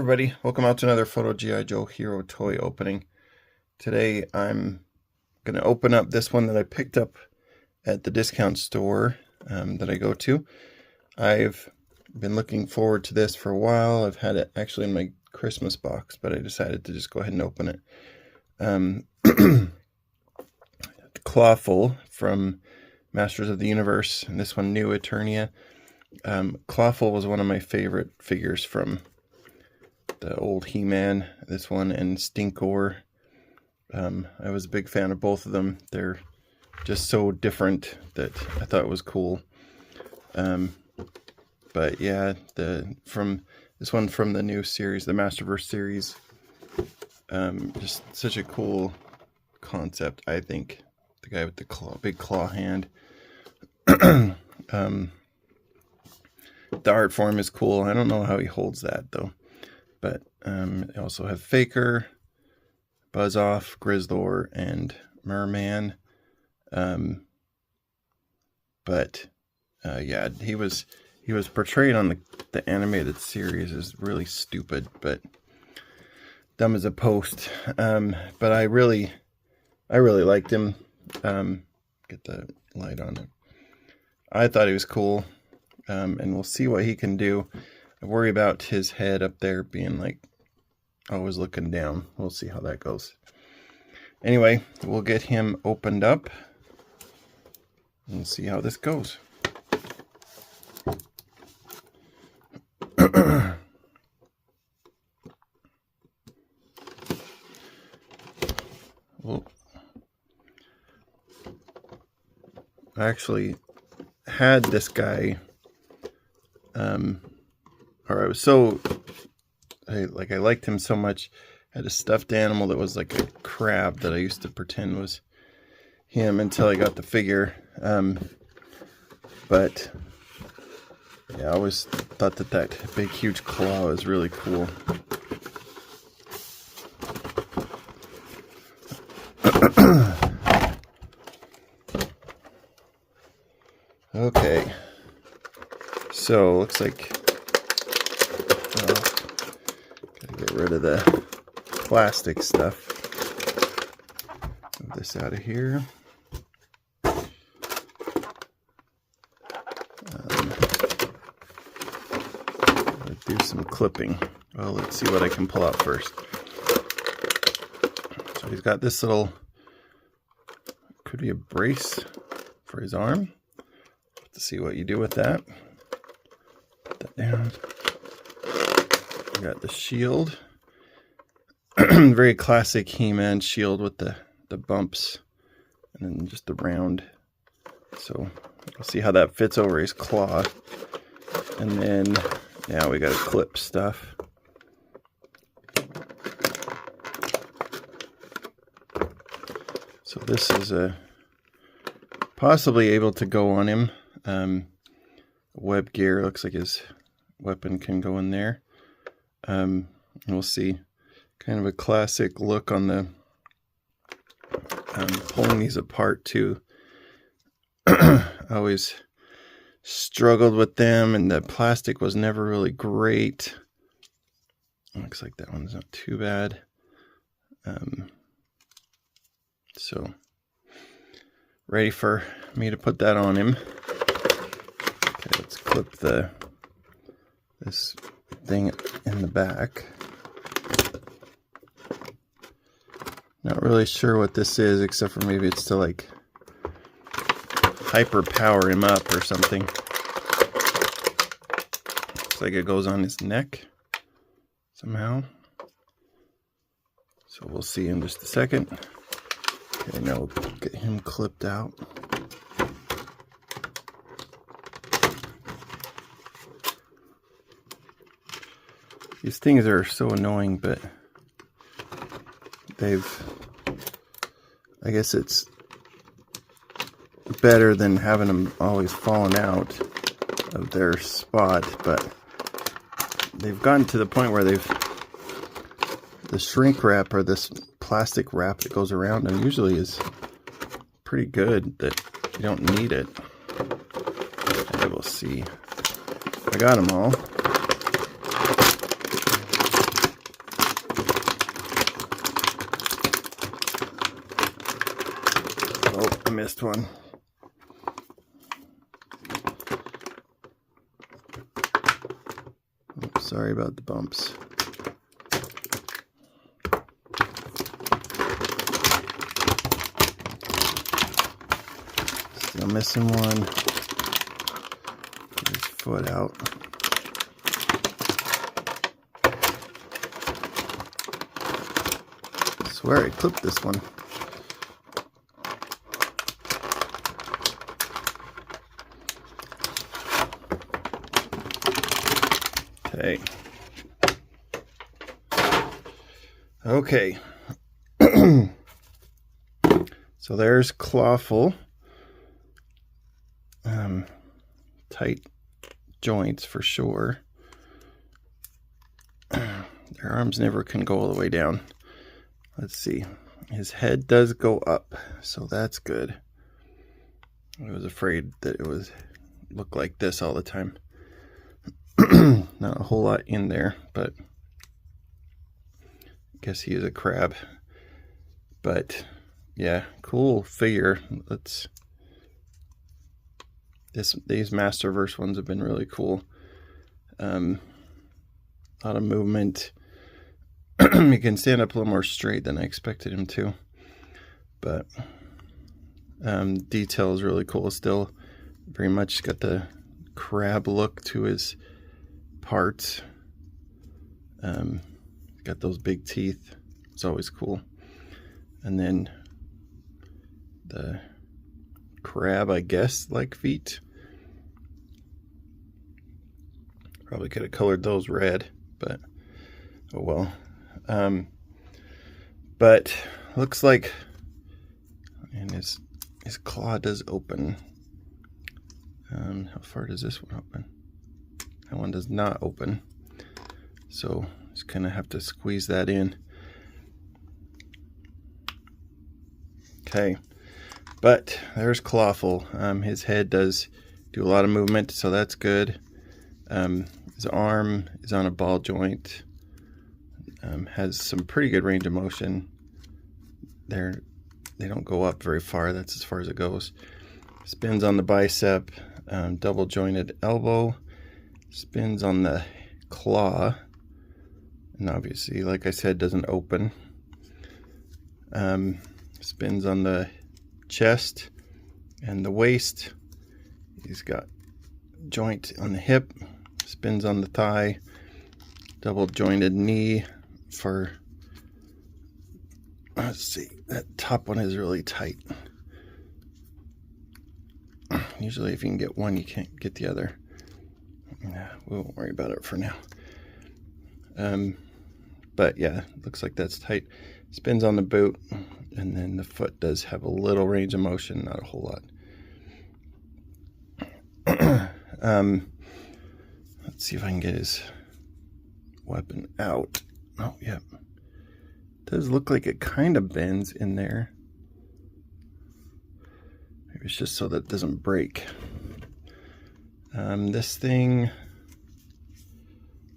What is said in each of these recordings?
everybody, welcome out to another Photo G.I. Joe Hero toy opening. Today I'm going to open up this one that I picked up at the discount store that I go to. I've been looking forward to this for a while. I've had it actually in my Christmas box, but I decided to just go ahead and open it. Clawful from Masters of the Universe, and this one, new Eternia. Clawful was one of my favorite figures from the old He-Man, this one, and Stinkor. I was a big fan of both of them. They're just so different that I thought it was cool. But yeah, from this one from the new series, the Masterverse series, just such a cool concept, I think. The guy with the big claw hand. The art form is cool. I don't know how he holds that though. But they also have Faker, Buzz-Off, Grizzlor, and Merman. Yeah, he was portrayed on the animated series as really stupid, but dumb as a post. But I really liked him. Get the light on him. I thought he was cool, and we'll see what he can do. I worry about his head up there being like always looking down. We'll see how that goes. Anyway, we'll get him opened up and see how this goes. Well, I actually had this guy, or I was so, I liked him so much. I had a stuffed animal that was like a crab that I used to pretend was him until I got the figure. But yeah, I always thought that big huge claw was really cool. Okay, so looks like gotta get rid of the plastic stuff. Move this out of here. Let's do some clipping. Well, let's see what I can pull out first. So he's got this little, could be a brace for his arm. To see what you do with that. Put that down. We got the shield. Very classic He-Man shield with the bumps and then just the round. So we'll see how that fits over his claw. And then now we got to clip stuff. So this is possibly able to go on him. Web gear, looks like his weapon can go in there. And we'll see. Kind of a classic look on the pulling these apart too. I always struggled with them, and the plastic was never really great. Looks like that one's not too bad. So ready for me to put that on him. Okay, let's clip this thing in the back. Not really sure what this is, except for maybe it's to like hyper power him up or something. Looks like it goes on his neck somehow. So we'll see in just a second. Okay, now we'll get him clipped out. These things are so annoying, but I guess it's better than having them always falling out of their spot, but they've gotten to the point where the shrink wrap, or this plastic wrap that goes around them, usually is pretty good that you don't need it. Okay, we'll see. I got them all. missed one. Oops, sorry about the bumps. Still missing one. Get his foot out. I swear I clipped this one. Okay. Okay. So there's Clawful. Tight joints for sure. Their arms never can go all the way down. Let's see. His head does go up, so that's good. I was afraid that it would look like this all the time. Not a whole lot in there, but I guess he is a crab. But yeah, cool figure. These Masterverse ones have been really cool. A lot of movement. He can stand up a little more straight than I expected him to, but detail is really cool. Still very much got the crab look to his parts. Got those big teeth. It's always cool. And then the crab, I guess, like feet. Probably could have colored those red, but oh well. But looks like, and his claw does open. How far does this one open? That one does not open, so just kind of have to squeeze that in. Okay, but there's Clawful. His head does do a lot of movement, so that's good. His arm is on a ball joint. Has some pretty good range of motion. They don't go up very far. That's as far as it goes. Spins on the bicep, double jointed elbow. Spins on the claw, and obviously, like I said, doesn't open. Spins on the chest and the waist. He's got joint on the hip. Spins on the thigh. Double jointed knee for, let's see, that top one is really tight. Usually if you can get one, you can't get the other. We won't worry about it for now. But yeah, looks like that's tight. Spins on the boot, and then the foot does have a little range of motion, not a whole lot. Let's see if I can get his weapon out. Oh, yep. Does look like it kind of bends in there. Maybe it's just so that it doesn't break. This thing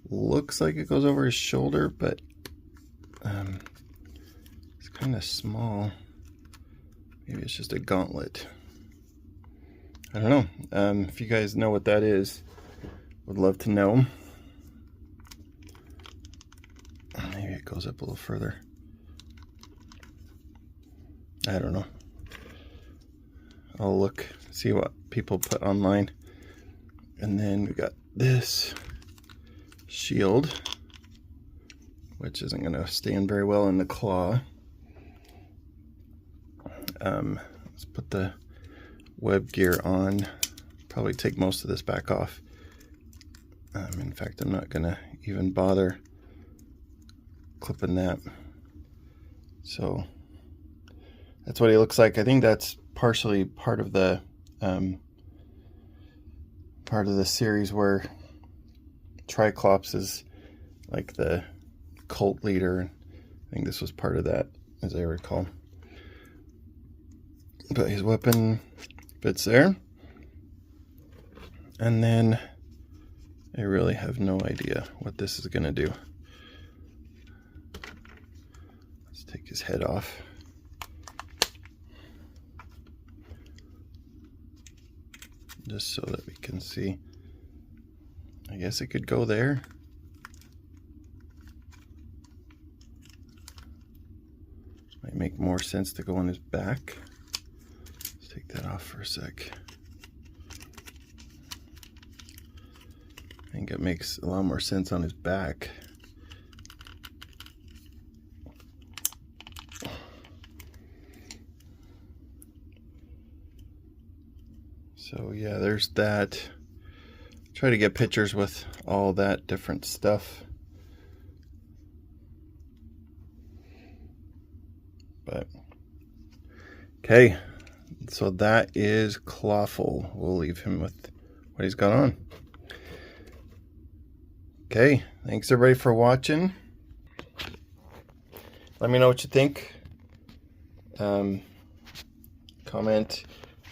looks like it goes over his shoulder, but it's kind of small. Maybe it's just a gauntlet. I don't know. If you guys know what that is, would love to know. Maybe it goes up a little further. I don't know. I'll look, see what people put online. And then we got this shield, which isn't going to stand very well in the claw. Let's put the web gear on. Probably take most of this back off. In fact, I'm not going to even bother clipping that. So that's what he looks like. I think that's partially part of the series where Triclops is like the cult leader. I think this was part of that, as I recall. But his weapon fits there. And then I really have no idea what this is going to do. Let's take his head off. just so that we can see. I guess it could go there. Might make more sense to go on his back. Let's take that off for a sec. I think it makes a lot more sense on his back. So yeah, there's that. Try to get pictures with all that different stuff. But okay, so that is Clawful. We'll leave him with what he's got on. Okay, thanks everybody for watching. Let me know what you think. Comment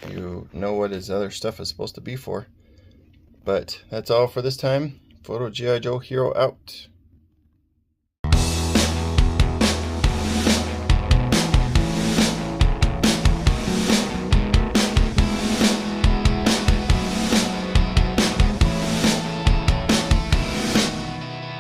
if you know what his other stuff is supposed to be for. But that's all for this time. Photo G.I. Joe Hero out.